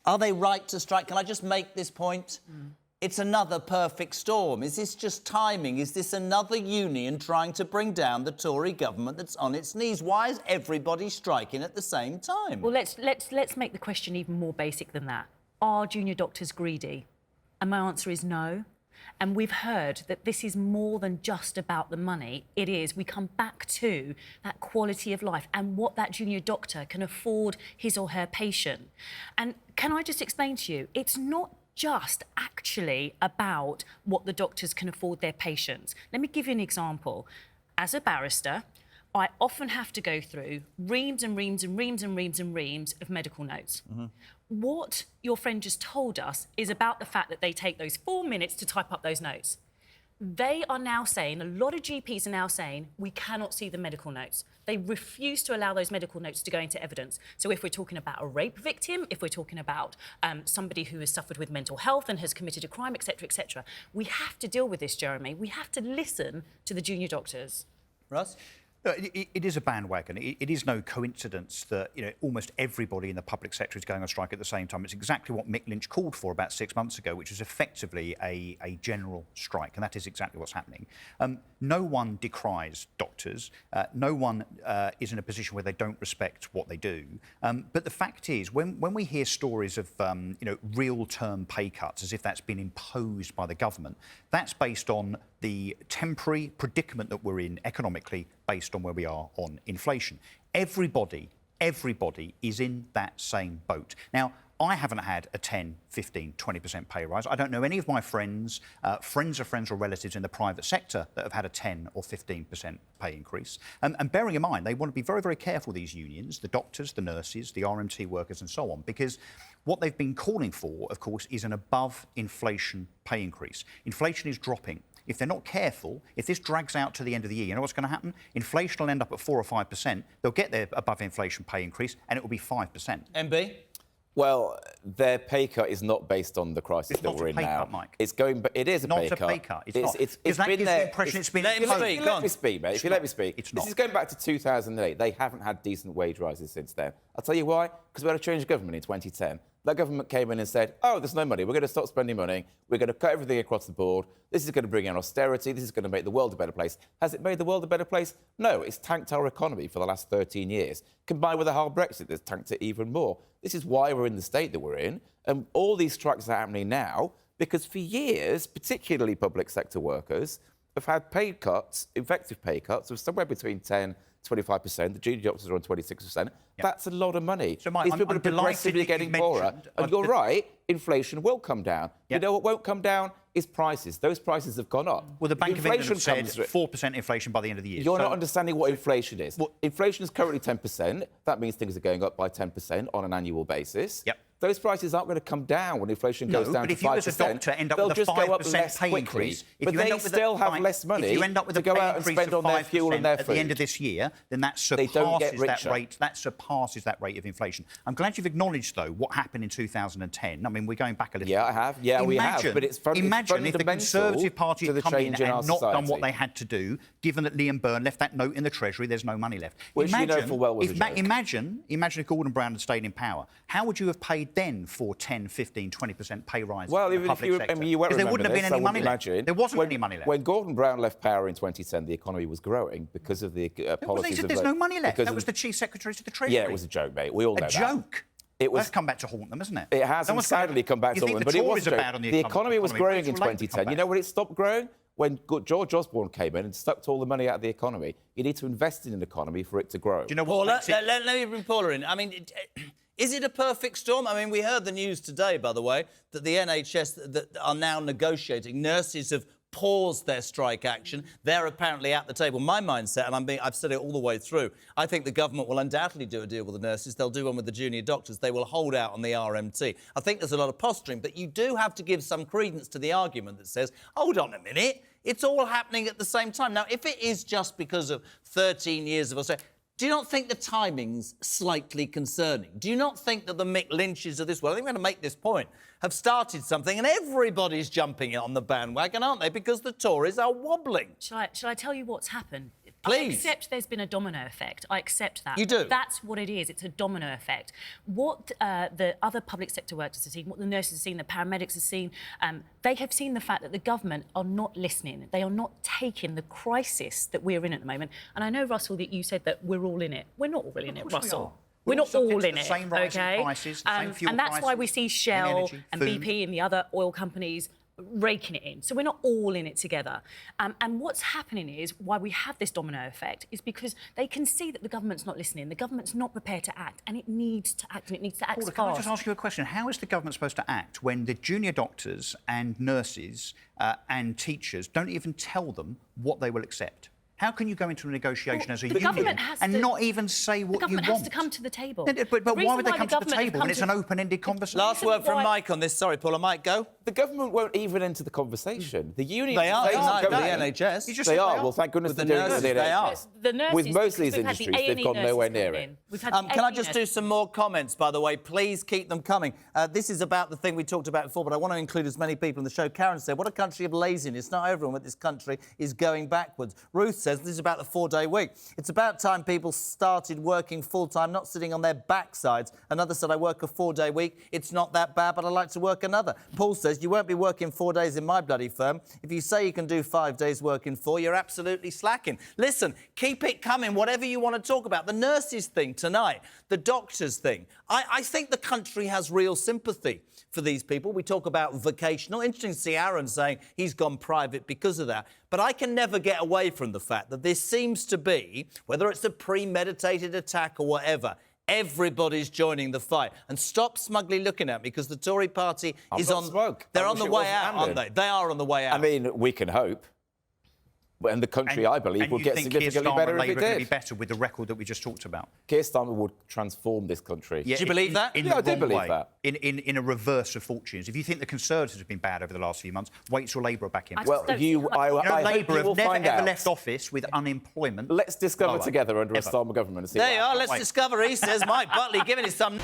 Are they right to strike? Can I just make this point? It's another perfect storm. Is this just timing? Is this another union trying to bring down the Tory government that's on its knees? Why is everybody striking at the same time? Well, let's make the question even more basic than that. Are junior doctors greedy? And my answer is no. And we've heard that this is more than just about the money. It is. We come back to that quality of life and what that junior doctor can afford his or her patient. And can I just explain to you, it's not just actually about what the doctors can afford their patients. Let me give you an example. As a barrister, I often have to go through reams and reams and reams and reams and reams of medical notes. What your friend just told us is about the fact that they take those 4 minutes to type up those notes. They are now saying, a lot of GPs are now saying, we cannot see the medical notes. They refuse to allow those medical notes to go into evidence. So if we're talking about a rape victim, if we're talking about somebody who has suffered with mental health and has committed a crime, etc., we have to deal with this, Jeremy. We have to listen to the junior doctors. Russ? It is a bandwagon. It is no coincidence that almost everybody in the public sector is going on strike at the same time. It's exactly what Mick Lynch called for about 6 months ago, which is effectively a general strike, and that is exactly what's happening. No one decries doctors. No one is in a position where they don't respect what they do. But the fact is, when we hear stories of real-term pay cuts, as if that's been imposed by the government, that's based on the temporary predicament that we're in economically, based on where we are on inflation. Everybody is in that same boat. Now, I haven't had a 10, 15, 20% pay rise. I don't know any of my friends, friends of friends or relatives in the private sector that have had a 10 or 15% pay increase. And bearing in mind, they want to be very, very careful, these unions, the doctors, the nurses, the RMT workers and so on, because what they've been calling for, of course, is an above-inflation pay increase. Inflation is dropping. If they're not careful, if this drags out to the end of the year, you know what's going to happen? Inflation will end up at 4 or 5%. They'll get their above-inflation pay increase, and it will be 5%. MB? Well, their pay cut is not based on the crisis that we're in now. It's not a pay cut, Mike. It's going, but it is a pay cut. Not a pay cut. It's not. It's that been gives there. the impression it's been. Let me speak, mate. If you let me speak. It's not. This is going back to 2008. They haven't had decent wage rises since then. I'll tell you why. Because we had a change of government in 2010. That government came in and said, oh, there's no money. We're going to stop spending money. We're going to cut everything across the board. This is going to bring in austerity. This is going to make the world a better place. Has it made the world a better place? No, it's tanked our economy for the last 13 years. Combined with a hard Brexit, that's tanked it even more. This is why we're in the state that we're in. And all these strikes are happening now because for years, particularly public sector workers, have had pay cuts, effective pay cuts of somewhere between 10 25%. The junior doctors are on 26%. Yep. That's a lot of money. So, Mike, these people are progressively getting poorer. And you're right, inflation will come down. Yep. You know what won't come down is prices. Those prices have gone up. Well, the Bank of England said 4% inflation by the end of the year. You're not understanding what inflation is. Well, inflation is currently 10%. That means things are going up by 10% on an annual basis. Yep. Those prices aren't going to come down when inflation goes down to 5%. But if you as a doctor end up with a 5% pay increase, but they still have less money to go out and spend on their fuel and their food. At the end of this year, then that surpasses that rate. That surpasses that rate of inflation. I'm glad you've acknowledged, though, what happened in 2010. I mean, we're going back a little. Yeah, I have. Yeah, we have. But it's imagine if the Conservative Party had come in and not done what they had had to do, given that Liam Byrne left that note in the Treasury, there's no money left. Which you know full well was a joke. Imagine if Gordon Brown had stayed in power. How would you have paid then for 10, 15, 20% pay rise? Well, even if you, I mean, you won't remember there wouldn't have been any money left. There wasn't any money left. When Gordon Brown left power in 2010, the economy was growing because of the policies. They said there's no money left. That was the Chief Secretary to the Treasury. Yeah, it was a joke, mate. We all know that. A joke? That's come back to haunt them, isn't it? It has, and sadly come back to haunt them. But it was bad on the economy was growing in 2010. You know when it stopped growing? When George Osborne came in and sucked all the money out of the economy. You need to invest in an economy for it to grow. Do you know what? Let me bring Paula in. I mean, is it a perfect storm? I mean, we heard the news today, by the way, that the NHS that are now negotiating. Nurses have paused their strike action. They're apparently at the table. My mindset, and I've said it all the way through, I think the government will undoubtedly do a deal with the nurses. They'll do one with the junior doctors. They will hold out on the RMT. I think there's a lot of posturing, but you do have to give some credence to the argument that says, hold on a minute, it's all happening at the same time. Now, if it is just because of 13 years of austerity, do you not think the timing's slightly concerning? Do you not think that the Mick Lynches of this world, I think we're going to make this point, have started something and everybody's jumping on the bandwagon, aren't they? Because the Tories are wobbling. Shall I tell you what's happened? Please. I accept there's been a domino effect. I accept that. You do? That's what it is. It's a domino effect. What the other public sector workers have seen, what the nurses have seen, the paramedics have seen, they have seen the fact that the government are not listening. They are not taking the crisis that we're in at the moment. And I know, Russell, that you said that we're all in it. We're not all in it, Russell. We're not all in it, same rising okay? prices, the same fuel and that's why we prices, see Shell energy, and food. BP and the other oil companies raking it in. So we're not all in it together. And what's happening is, why we have this domino effect, is because they can see that the government's not listening, the government's not prepared to act, and it needs to act, and it needs to act Paula, fast. can I just ask you a question? How is the government supposed to act when the junior doctors and nurses and teachers don't even tell them what they will accept? How can you go into a negotiation as a union and not even say what you want? The government has to come to the table. But why would they come to the table when it's an open-ended conversation? Last word from Mike on this. Sorry, Paula. Mike, go. The government won't even enter the conversation. The union... They are tonight with the going. NHS. They are. Well, thank goodness With they're the doing it. nurses, they are. The nurses, With most of these we've had the industries, they've A&E gone nowhere nurses near come it. in. We've had Can I just do some more comments, by the way? Please keep them coming. This is about the thing we talked about before, but I want to include as many people in the show. Karen said, what a country of laziness. Not everyone, but this country is going backwards. Ruth says, this is about the 4-day week. It's about time people started working full-time, not sitting on their backsides. Another said, I work a 4-day week. It's not that bad, but I like to work another. Paul says, you won't be working 4 days in my bloody firm. If you say you can do 5 days working 4, you're absolutely slacking. Listen, keep it coming, whatever you want to talk about. The nurses thing tonight, the doctors thing. I think the country has real sympathy for these people. We talk about vocational. Interesting to see Aaron saying he's gone private because of that. But I can never get away from the fact that this seems to be, whether it's a premeditated attack or whatever, everybody's joining the fight. And stop smugly looking at me, because the Tory party is on... Smug. They're on the way out, aren't they? They are on the way out. I mean, we can hope. And the country, I believe, will get significantly better if it did. Be better with the record that we just talked about. Keir Starmer would transform this country. Do you believe that? Yeah, I do believe that. In a reverse of fortunes. If you think the Conservatives have been bad over the last few months, wait till Labour are back in. Well, I Labour hope you will have find never ever out. left office with unemployment. Let's discover together under a Starmer government and see There you what are. happens. Let's discover, he says. Mike Buckley giving us some...